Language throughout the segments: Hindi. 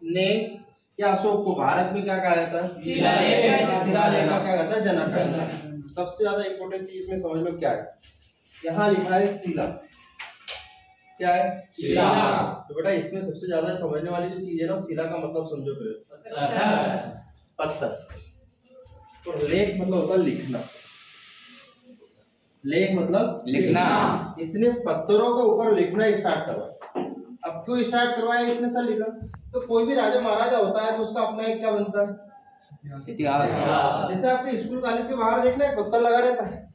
ने या अशोक को भारत में क्या कहा जाता है? शिलालेख का क्या कहता है? जनक कहता है। सबसे ज्यादा इंपॉर्टेंट चीज में समझ लो क्या है, यहाँ लिखा है शिला। क्या है? शिला। तो बेटा इसमें सबसे ज्यादा समझने वाली जो चीज है ना, शिला का मतलब समझो फिर। पत्थर। तो लेख मतलब होता है लिखना। लेख मतलब लिखना। इसने पत्थरों के ऊपर लिखना स्टार्ट करवाया। अब क्यों स्टार्ट करवाया इसने सर लिखना? तो कोई भी राजा महाराजा होता है तो उसका अपना एक क्या बनता है? इतिहास। जैसे आपके स्कूल कॉलेज के बाहर देखना है पत्थर लगा रहता है।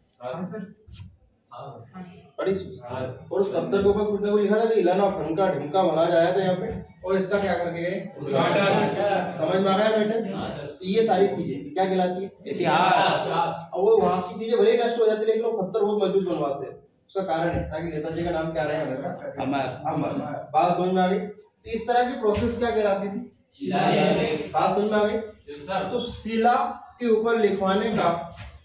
बड़ी और उस पत्थर के ऊपर कुछ ना कुछ लिखा था कि इलाना फनका ढिमका महाराज आया था यहाँ पे और इसका क्या करके गए? समझ में आ गया बेटे? तो ये सारी चीजें क्या कहलाती है? इतिहास। और वो वहाँ की चीजें भले ही नष्ट हो जाती लेकिन वो पत्थर बहुत मजबूत बनवाते हैं। उसका कारण है ताकि नेताजी का नाम क्या रहे हमेशा? अमर। अमर। बात समझ में आ गई? तो इस तरह की प्रोसेस क्या कहलाती थी? बात समझ में आ गई? तो शिला के ऊपर लिखवाने का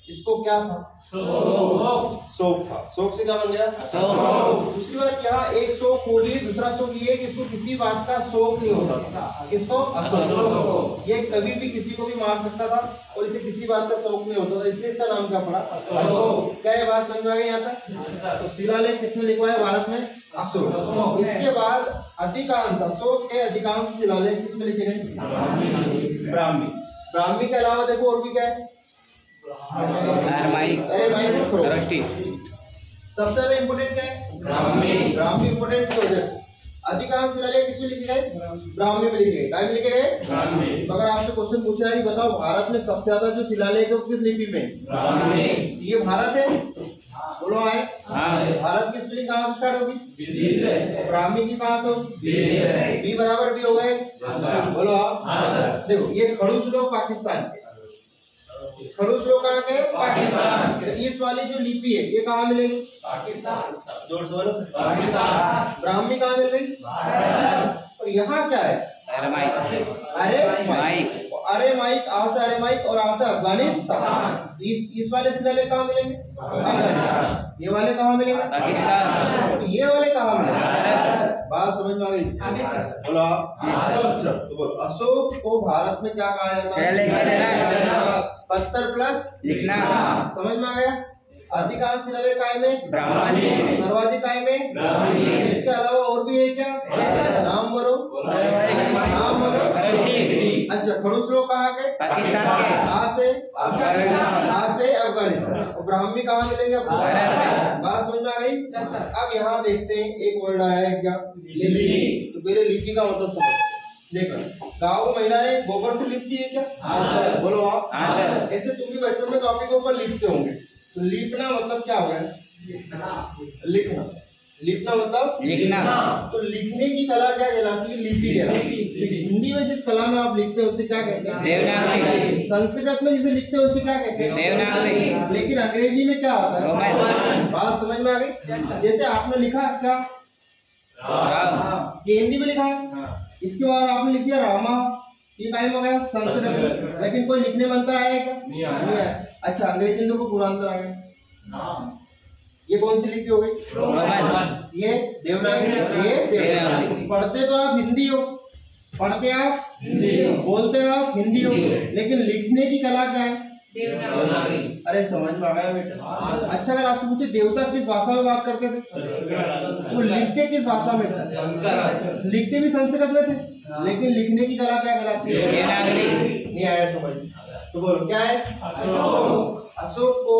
इसको क्या था? शौक था। शौक से क्या बन गया? दूसरी बात यहाँ एक शौक होगी, दूसरा शौक ये कि इसको किसी बात का शौक नहीं होता था। इसको अशोक। ये कभी भी किसी को भी मार सकता था और इसे किसी बात का शौक नहीं होता था, इसलिए इसका नाम क्या पड़ा? अशोक। क्या ये बात समझ में आ गई यहाँ तक? तो शिलालेख किसने लिखवाया भारत में? अशोक। इसके बाद अधिकांश अशोक के अधिकांश शिलालेख किसमें लिखे गए? ब्राह्मी। ब्राह्मी के अलावा देखो और भी क्या है? सबसे ज्यादा इम्पोर्टेंट क्या है? ब्राह्मी इम्पोर्टेंट क्यों? देखो अधिकांश शिलालेख किसमें लिखे गए? ब्राह्मी में लिखे गए। काय में लिखे गए? तो अगर आपसे क्वेश्चन पूछा है बताओ भारत में सबसे ज्यादा जो शिलालेख है वो किस लिपि में? ये भारत है। बोलो आए। भारत की स्पेलिंग कहाँ से स्टार्ट होगी? ब्राह्मी की कहाँ से होगी? बी बराबर बी हो गए। बोलो आप। देखो ये खड़ूस लोग पाकिस्तान के, खड़ूस लोग कहाँ के? पाकिस्तान। तो इस वाली जो लिपि है ये कहाँ मिलेगी? पाकिस्तान। जोर से बोलो। पाकिस्तान। ब्राह्मी कहाँ मिल गई? और यहाँ क्या है? अरेमाइक। अरेमाइक आ से अरेमाइक और आ से अफगानिस्तान। इस वाले शिलालेख कहाँ मिलेंगे? अफगानिस्तान। ये वाले कहाँ मिलेंगे? पाकिस्तान। और ये वाले कहाँ मिलेंगे? बात समझ में आ गई? बोलो चल। तो बोलो अशोक को भारत में क्या कहा जाता है? पत्थर प्लस लिखना। समझ में आ गया? अधिकांश शिलालेख काय में? ब्राह्मी। सर्वाधिक काय में? ब्राह्मी। इसके अलावा और भी है क्या? नाम बोलो। नाम बोलो। अच्छा खड़ूस लोग कहाँ के? पाकिस्तान के। आ से अफगानिस्तान। और ब्राह्मी कहाँ मिलेंगे? बात समझ में आ गई? अब यहाँ देखते हैं एक वर्ड आया है क्या? लिपि। तो पहले लिपि का मतलब समझते हैं। देखो गाँव में महिलाएं गोबर से लिपती है क्या? बोलो आप। ऐसे तुम भी बचपन में कॉपी के ऊपर लिखते होंगे। तो लिखना मतलब क्या हो गया? लिखना। लिखना मतलब लिखना। तो लिखने की कला क्या कहलाती है? लिपि कहलाती है। हिंदी में जिस कला में आप लिखते हो उसे क्या कहते हैं? देवनागरी। संस्कृत में जिसे लिखते हो उसे क्या कहते हैं? देवनागरी। लेकिन अंग्रेजी में क्या आता है? बात समझ में आ गई? जैसे आपने लिखा क्या? ये हिंदी में लिखा है। इसके बाद आपने लिख दिया रामा, ये टाइम हो गया संस्कृत। लेकिन कोई लिखने में अंतर आया क्या? नहीं आया। अच्छा अंग्रेजी में पूरा अंतर आ गया। ये कौन सी लिपि हो गई? ये देवनागरी। ये देवनागरी। पढ़ते तो आप हिंदी हो, पढ़ते आप हिंदी हो, बोलते आप हिंदी हो, लेकिन लिखने की कला क्या है? देवनागरी। अरे समझ में आ गया बेटा? अच्छा अगर आपसे पूछे देवता किस भाषा में बात करते थे? वो लिखते किस भाषा में थे? लिखते भी संस्कृत में थे, लेकिन लिखने की कला क्या कहलाती है? देवनागरी। नहीं आया समझ? तो बोलो क्या है? अशोक। अशोक को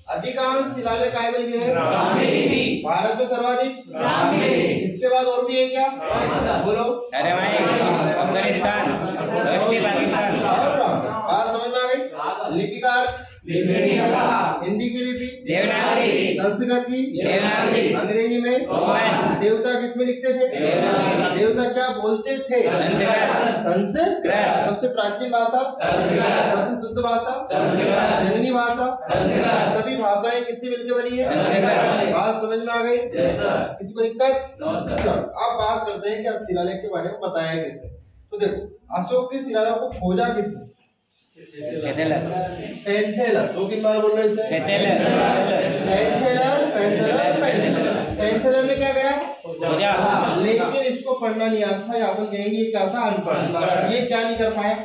अधिकांश शिलालेख काय में लिखे हैं? भारत में सर्वाधिक। इसके बाद और भी है क्या? बोलो। अफगानिस्तान। बात समझ में आ गई? लिपिकार हिंदी की लिपि देवनागरी, संस्कृत की देवनागरी, अंग्रेजी में देवता किसमें लिखते थे? देवता क्या बोलते थे? संस्कृत। सबसे प्राचीन भाषा, सबसे शुद्ध भाषा, जननी भाषा, सभी भाषाएं किससे मिलकर बनी है? बात समझ में आ गई? किसी को दिक्कत? चलो अब बात करते हैं कि शिलालेख के बारे में बताया किसने। तो देखो अशोक के शिलालेख को खोजा किसने? पेंथेलर। दो तीन बार बोल रहे हैं इसे। पेंथेलर ने क्या करा? लेकिन इसको पढ़ना नहीं आता, या अपन कहेंगे ये क्या था, अनपढ़। ये क्या नहीं कर पाया,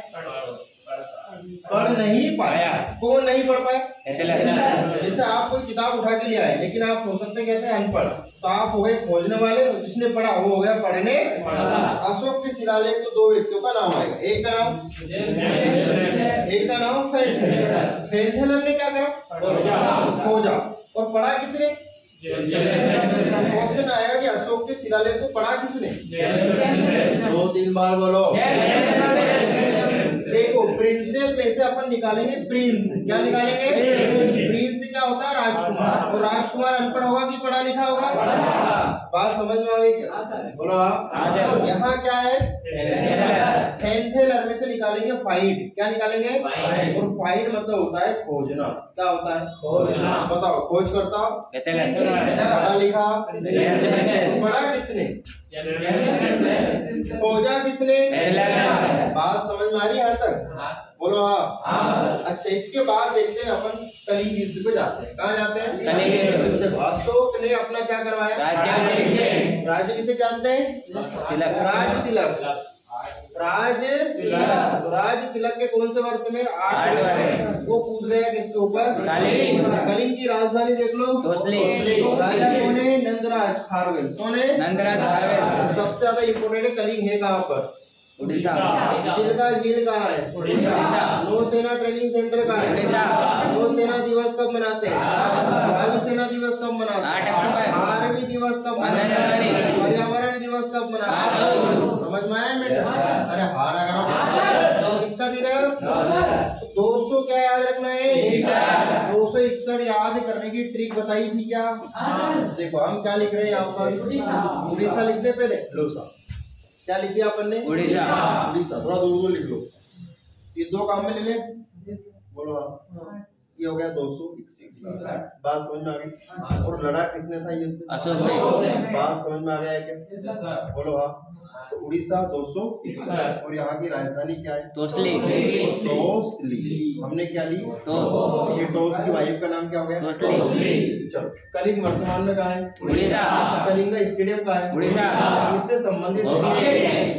पढ़ नहीं पाया। कौन नहीं पढ़ पाया? जैसे आप कोई किताब उठा के ले आए, लेकिन आप हो सकते कहते हैं अनपढ़, तो आप हो गए खोजने वाले, जिसने पढ़ा वो हो गया पढ़ने। अशोक के शिलालेख तो दो व्यक्तियों का नाम आएगा, एक का नाम फेलथेलर ने क्या करा, खोजा। और पढ़ा किसने? क्वेश्चन आएगा कि अशोक के शिलालेख को पढ़ा किसने? 2-3 बार बोलो। देखो प्रिंसेप में से अपन निकालेंगे प्रिंस। क्या निकालेंगे? प्रिंस क्या होता है? राजकुमार। और राजकुमार अनपढ़ होगा कि पढ़ा लिखा होगा? बात समझ में आ गई क्या? बोलो आप। यहाँ क्या है? फेलथेलर में से निकालेंगे फाइंड। क्या निकालेंगे? और फाइंड मतलब होता है खोजना। क्या होता है? खोजना। बताओ, खोज करता पढ़ा लिखा, पढ़ा किसने? खोजा किसने? बात समझ में आ रही है यहाँ तक? बोलो हाँ। अच्छा, इसके बाद देखते हैं अपन कलिंग युद्ध पे जाते हैं। कहाँ जाते हैं? देखो अशोक ने अपना क्या करवाया? राज्याभिषेक। जानते हैं? राज तिलक। राज तिलक के कौन से वर्ष में? 8 वर्ष। वो कूद गया किसके ऊपर? कलिंग की राजधानी देख लो, राजा कौन है? नंदराज खारवेल। कौन है? नंदराज खारवेल। सबसे ज्यादा इम्पोर्टेंट है कलिंग है कहाँ पर? उड़ीसा। चिल्का झील कहाँ है? उड़ीसा। नौसेना ट्रेनिंग सेंटर कहाँ है? उड़ीसा। नौसेना दिवस कब मनाते हैं? वायुसेना दिवस कब मनाते हैं? आर्मी दिवस कब मनाते हैं? पर्यावरण दिवस कब मनाते हैं? समझ में आया बेटा? अरे हारा करो, कितना दे रहे हो? 200 क्या याद रखना है? 261 याद करने की ट्रिक बताई थी क्या? देखो हम क्या लिख रहे हैं यहाँ पर? उड़ीसा लिख दे पहले। लो साहब, क्या लिख दिया अपन ने? उड़ीसा। थोड़ा दूर दूर लिख लो, ये दो काम में ले ले। बोलो हाँ। ये हो गया 261। बात समझ में आ गई? और लड़ा किसने था युद्ध? अशोक ने। बात समझ में आ गया क्या? बोलो हाँ। तो उड़ीसा 261 और यहाँ की राजधानी क्या है? तोसली। हमने क्या ली? ये टोस की वाइफ का नाम क्या हो गया? चलो, कलिंग वर्तमान में कहाँ है? उड़ीसा। कलिंग का स्टेडियम कहाँ है? उड़ीसा। इससे संबंधित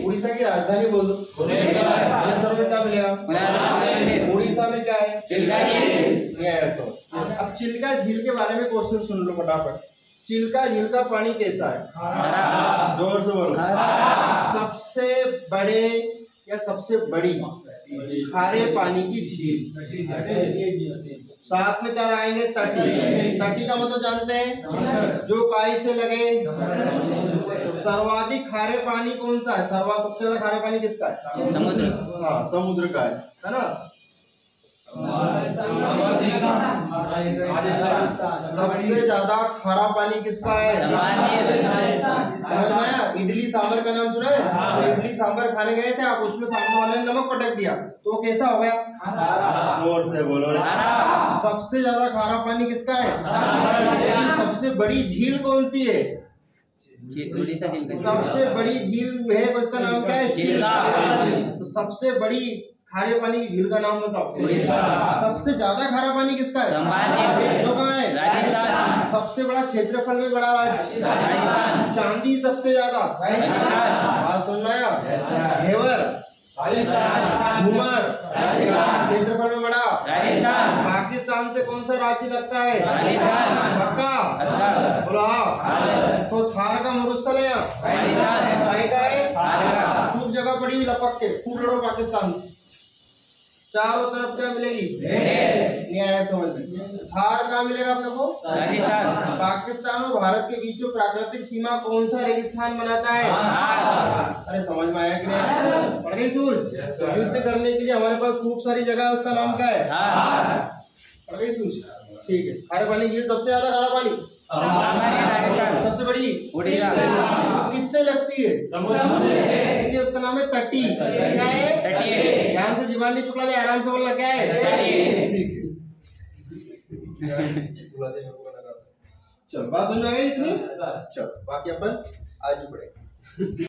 उड़ीसा की राजधानी बोल दो। आंसर में क्या मिलेगा? उड़ीसा में क्या है? अब चिल्का झील के बारे में क्वेश्चन सुन लो फटाफट। चिल्का झील का पानी कैसा है? जोर से बोलो। सबसे बड़े या सबसे बड़ी खारे पानी की झील। साथ में क्या आएंगे? तटी। तटी का मतलब जानते हैं? जो काई से लगे। सर्वाधिक खारे पानी कौन सा है? सबसे ज्यादा खारे पानी किसका है? समुद्र। हाँ, समुद्र का है ना? सबसे ज्यादा खारा पानी किसका है? समझ में आया? इडली सांभर का नाम सुना है? तो इडली सांभर खाने गए थे आप, उसमें सामने वाले ने नमक पटक दिया तो कैसा हो गया? जोर से बोलो। सबसे ज्यादा खारा पानी किसका है? लेकिन सबसे बड़ी झील कौन सी है? उड़ीसा झील। सबसे बड़ी झील है, उसका नाम क्या है? चिल्का। तो सबसे बड़ी खारे पानी की झील का नाम बताओ। सबसे ज्यादा खारा पानी किसका है? तो कहाँ है? राजस्थान। सबसे बड़ा क्षेत्रफल में बड़ा राज्य? राजस्थान। चांदी सबसे ज्यादा? बात समझ में आया? घेवर, घूमर, क्षेत्रफल में बड़ा? राजस्थान। पाकिस्तान से कौन सा राज्य लगता है? राजस्थान। पक्का? बोलो हाँ। तो थार का मरुस्थल है यहाँ? खूब जगह पड़ी लपक के, खूब लड़ो पाकिस्तान से। चारों तरफ क्या मिलेगी? नहीं आया समझ में? थार कहाँ मिलेगा अपने को? राजस्थान। पाकिस्तान और भारत के बीच में प्राकृतिक सीमा कौन सा रेगिस्तान बनाता है? अरे समझ में आया कि नहीं? पढ़ गई सूझ? युद्ध करने के लिए हमारे पास खूब सारी जगह है, उसका नाम क्या है? पढ़ गई सूझ? ठीक है। खारे पानी की सबसे ज्यादा खारा पानी सबसे बड़ी उड़ीसा। तो किससे लगती है? इसलिए उसका नाम है तटी। क्या है? तटी। ध्यान से जीवान नहीं चुकला दे, आराम से बोलना। क्या है? ठीक है। चलो बात समझ में आ गई इतनी? चलो बाकी अपन आज ही पढ़ेंगे।